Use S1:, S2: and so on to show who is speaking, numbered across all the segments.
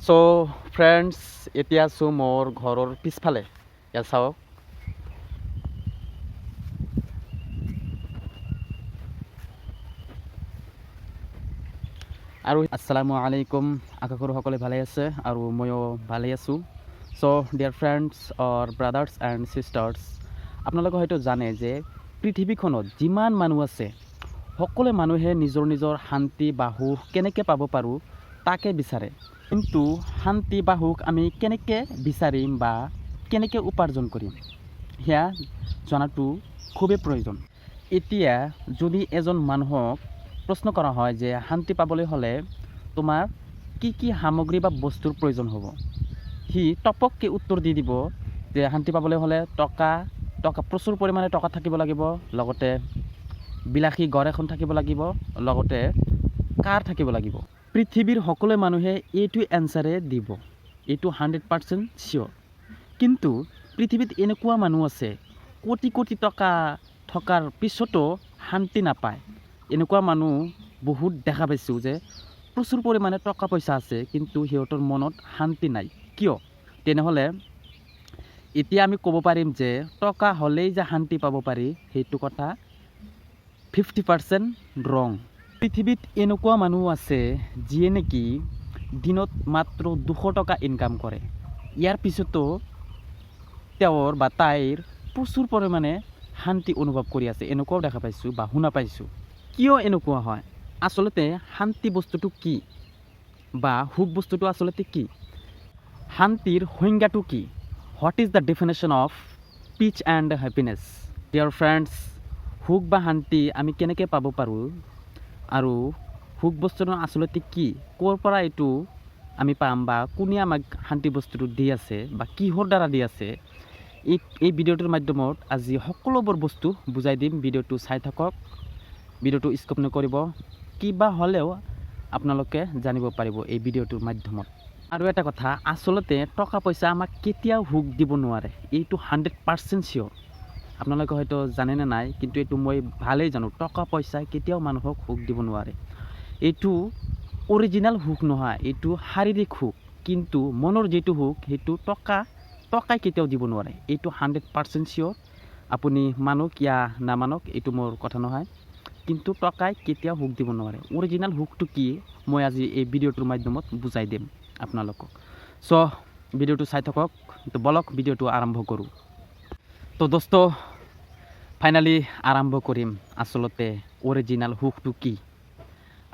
S1: So friends এতিয়া আছোঁ মোৰ ঘৰৰ পিছফালে ইয়াত চাওক আৰু আসসালামু আলাইকুম আশা কৰোঁ সকলোৱে ভালে আছে আৰু ময়ো ভালে আছোঁ so dear friends or brothers and sisters আপোনালোকে হয়তো জানে যে পৃথিৱীখনত যিমান মানুহ আছে সকলো মানুহে নিজৰ নিজৰ শান্তি বা সুখ কেনেকৈ পাব পাৰোঁ তাকে বিচাৰে কিন্তু শান্তি বা সুখ আমি কেনেকৈ বিচাৰিম বা কেনেকৈ উপাৰ্জন কৰিম সেয়া জনাটো খুবেই প্ৰয়োজন এতিয়া যদি এজন মানুহক প্ৰশ্ন কৰা হয় যে শান্তি পাবলৈ হ'লে তোমাৰ কি কি সামগ্ৰী বা বস্তুৰ প্ৰয়োজন হ'ব সি টপককৈ উত্তৰ দি দিব যে শান্তি পাবলৈ হ'লে টকা প্ৰচুৰ পৰিমাণে টকা থাকিব লাগিব লগতে বিলাসী ঘৰ এখন থাকিব লাগিব লগতে কাৰ থাকিব লাগিব পৃথিৱীৰ সকলো মানুহে এইটো এনসাৰে দিব এইটো 100% চিয়ৰ কিন্তু পৃথিৱীত এনেকুৱা মানুহ আছে কোটি কোটি টকা থকাৰ পিছতো শান্তি নাপায় এনেকুৱা মানুহ বহুত দেখা পাইছোঁ যে প্ৰচুৰ পৰিমাণে টকা পইচা আছে কিন্তু সিহঁতৰ মনত শান্তি নাই কিয় তেনেহ'লে এতিয়া আমি ক'ব পাৰিম যে টকা হ'লেই যে শান্তি পাব পাৰি সেইটো কথা 50% ৰং পৃথিৱীত এনেকুৱা মানুহ আছে যিয়ে নেকি দিনত মাত্ৰ 200 টকা ইনকাম কৰে ইয়াৰ পিছতো তেওঁৰ বা তাইৰ প্ৰচুৰ পৰিমাণে শান্তি অনুভৱ কৰি আছে এনেকুৱাও দেখা পাইছোঁ বা শুনা পাইছোঁ কিয় এনেকুৱা হয় আচলতে শান্তি বস্তুটো কি বা সুখ বস্তুটো আচলতে কি শান্তিৰ সংজ্ঞাটো কি what is the definition of peace and happiness dear friends সুখ বা শান্তি আমি কেনেকৈ পাব পাৰোঁ আৰু সুখ বস্তুটো আচলতে কি ক'ৰ পৰা এইটো আমি পাম বা কোনে আমাক শান্তি বস্তুটো দি আছে বা কিহৰ দ্বাৰা দি আছে এই ভিডিঅ'টোৰ মাধ্যমত আজি সকলোবোৰ বস্তু বুজাই দিম ভিডিঅ'টো চাই থাকক ভিডিঅ'টো স্কিপ নকৰিব কিবা হ'লেও আপোনালোকে জানিব পাৰিব এই ভিডিঅ'টোৰ মাধ্যমত আৰু এটা কথা আচলতে টকা পইচা আমাক কেতিয়াও সুখ দিব নোৱাৰে এইটো 100% চিয়ৰ আপোনালোকে হয়তো জানে নে নাই কিন্তু এইটো মই ভালেই জানো টকা পইচা কেতিয়াও মানুহক সুখ দিব নোৱাৰে এইটো অৰিজিনেল সুখ নহয় এইটো শাৰীৰিক সুখ কিন্তু মনৰ যিটো সুখ সেইটো টকাই কেতিয়াও দিব নোৱাৰে এইটো 100% চিয়ৰ আপুনি মানক ইয়া নামানক এইটো মোৰ কথা নহয় কিন্তু টকাই কেতিয়াও সুখ দিব নোৱাৰে অৰিজিনেল সুখটো কি মই আজি এই ভিডিঅ'টোৰ মাধ্যমত বুজাই দিম আপোনালোকক সো ভিডিঅ'টো চাই থাকক তো বলক ভিডিঅ'টো আৰম্ভ কৰোঁ তো দোস্ত ফাইনালি আৰম্ভ কৰিম আচলতে অৰিজিনেল সুখটো কি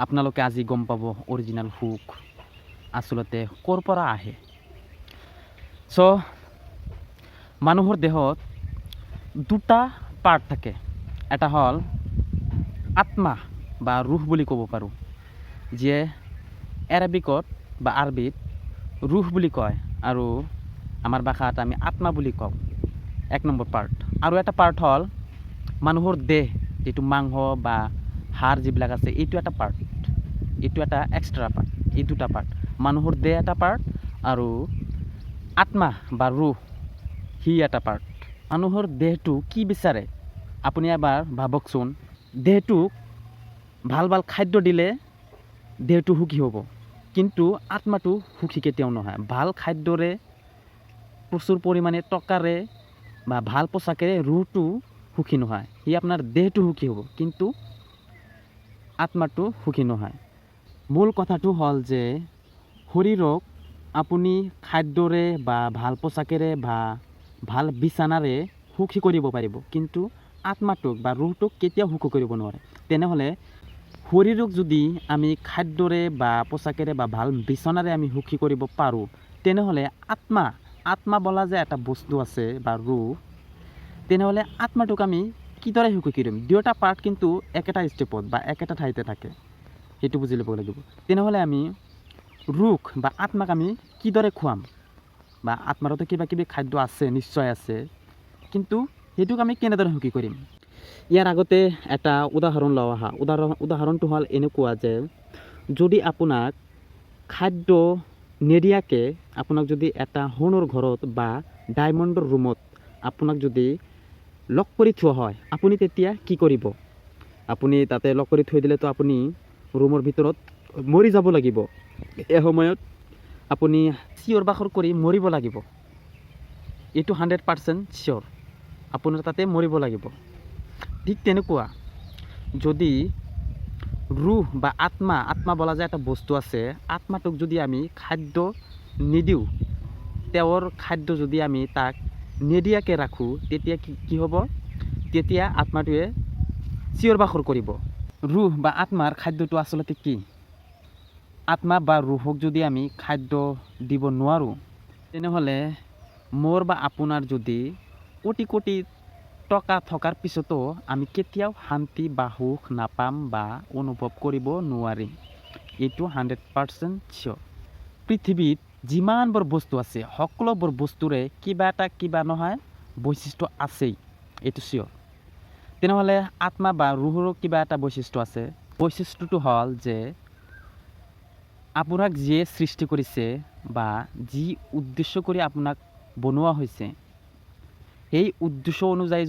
S1: আপোনালোকে আজি গম পাব অৰিজিনেল সুখ আচলতে ক'ৰ পৰা আহে সো মানুহৰ দেহত দুটা পাৰ্ট থাকে এটা হ'ল আত্মা বা ৰুহ বুলি ক'ব পাৰোঁ যিয়ে এৰাবিকত বা আৰবিত ৰুহ বুলি কয় আৰু আমাৰ ভাষাত আমি আত্মা বুলি কওঁ এক নম্বৰ পাৰ্ট আৰু এটা পাৰ্ট হ'ল মানুহৰ দেহ যিটো মাংস বা হাড় যিবিলাক আছে এইটো এটা পাৰ্ট এইটো এটা এক্সট্ৰা পাৰ্ট এই দুটা পাৰ্ট মানুহৰ দেহ এটা পাৰ্ট আৰু আত্মা বা ৰুহ সি এটা পাৰ্ট মানুহৰ দেহটো কি বিচাৰে আপুনি এবাৰ ভাবকচোন দেহটোক ভাল ভাল খাদ্য দিলে দেহটো সুখী হ'ব কিন্তু আত্মাটো সুখী কেতিয়াও নহয় ভাল খাদ্যৰে প্ৰচুৰ পৰিমাণে টকাৰে বা ভাল পোচাকেৰে ৰুহটো সুখী নহয় সি আপোনাৰ দেহটো সুখী হ'ব কিন্তু আত্মাটো সুখী নহয় মূল কথাটো হ'ল যে শৰীৰক আপুনি খাদ্যৰে বা ভাল পোচাকেৰে বা ভাল বিছানাৰে সুখী কৰিব পাৰিব কিন্তু আত্মাটোক বা ৰুহটোক কেতিয়াও সুখী কৰিব নোৱাৰে তেনেহ'লে শৰীৰক যদি আমি খাদ্যৰে বা পোচাকেৰে বা ভাল বিছনাৰে আমি সুখী কৰিব পাৰোঁ তেনেহ'লে আত্মা বোলা যে এটা বস্তু আছে বা ৰুহ তেনেহ'লে আত্মাটোক আমি কিদৰে সুখী কৰিম দুয়োটা পাৰ্ট কিন্তু একেটা ষ্টেপত বা একেটা ঠাইতে থাকে সেইটো বুজি ল'ব লাগিব তেনেহ'লে আমি ৰুহ বা আত্মাক আমি কিদৰে খুৱাম বা আত্মাৰতো কিবা কিবি খাদ্য আছে নিশ্চয় আছে কিন্তু সেইটোক আমি কেনেদৰে সুখী কৰিম ইয়াৰ আগতে এটা উদাহৰণ লওঁ আহা উদাহৰণটো হ'ল এনেকুৱা যে যদি আপোনাক খাদ্য নিদিয়াকৈ আপোনাক যদি এটা সোণৰ ঘৰত বা ডায়মণ্ডৰ ৰুমত আপোনাক যদি লক কৰি থোৱা হয় আপুনি তেতিয়া কি কৰিব আপুনি তাতে লক কৰি থৈ দিলেতো আপুনি ৰুমৰ ভিতৰত মৰি যাব লাগিব এই সময়ত আপুনি চিঞৰ বাখৰ কৰি মৰিব লাগিব, এইটো 100% চিয়'ৰ, আপোনাৰ তাতে মৰিব লাগিব। ঠিক তেনেকুৱা যদি ৰুহ বা আত্মা বোলা যে এটা বস্তু আছে, আত্মাটোক যদি আমি খাদ্য নিদিওঁ, তেওঁৰ খাদ্য যদি আমি তাক নিদিয়াকৈ ৰাখোঁ, তেতিয়া কি হ'ব? তেতিয়া আত্মাটোৱে চিঞৰ বাখৰ কৰিব। ৰুহ বা আত্মাৰ খাদ্যটো আচলতে কি? আত্মা বা ৰুহক যদি আমি খাদ্য দিব নোৱাৰোঁ, তেনেহ'লে মোৰ বা আপোনাৰ যদি কোটি কোটি টকা থকাৰ পিছতো আমি কেতিয়াও শান্তি বা সুখ নাপাম বা অনুভৱ কৰিব নোৱাৰিম, এইটো 100% চিয়'ৰ। পৃথিৱীত যিমানবোৰ বস্তু আছে, সকলোবোৰ বস্তুৰে কিবা নহয় বৈশিষ্ট্য আছেই, এইটো চিয়'ৰ। তেনেহ'লে আত্মা বা ৰুহৰো কিবা এটা বৈশিষ্ট্য আছে। বৈশিষ্ট্যটো হ'ল যে আপোনাক যিয়ে সৃষ্টি কৰিছে বা যি উদ্দেশ্য কৰি আপোনাক বনোৱা হৈছে, সেই উদ্দেশ্য অনুযায়ী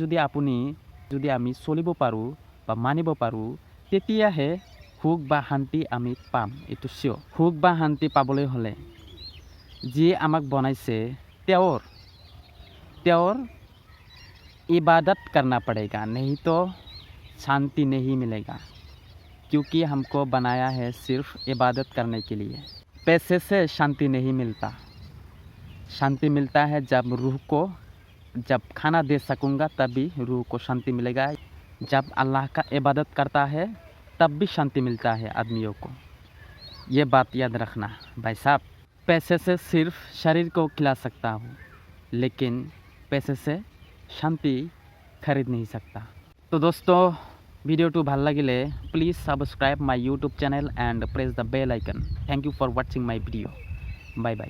S1: যদি আমি চলিব পাৰোঁ বা মানিব পাৰোঁ, তেতিয়াহে সুখ বা শান্তি আমি পাম, এইটো চিয়'ৰ। সুখ বা শান্তি পাবলৈ হ'লে যিয়ে আমাক বনাইছে তেওঁৰ इबादत करना पड़ेगा, नहीं तो शांति नहीं मिलेगा, क्योंकि हमको बनाया है सिर्फ इबादत करने के लिए। पैसे से शांति नहीं मिलता, शांति मिलता है जब खाना दे सकूँगा तभी रूह को शांति मिलेगा। जब अल्लाह का इबादत करता है तब भी शांति मिलता है आदमियों को, ये बात याद रखना भाई साहब। पैसे से सिर्फ शरीर को खिला सकता हूँ, लेकिन पैसे से শান্তি খৰিদ नहीं सकता। তো দোস্ত, ভিডিওটো ভাল লাগিলে please subscribe my YouTube channel and press the bell icon. Thank you for watching my video. Bye by.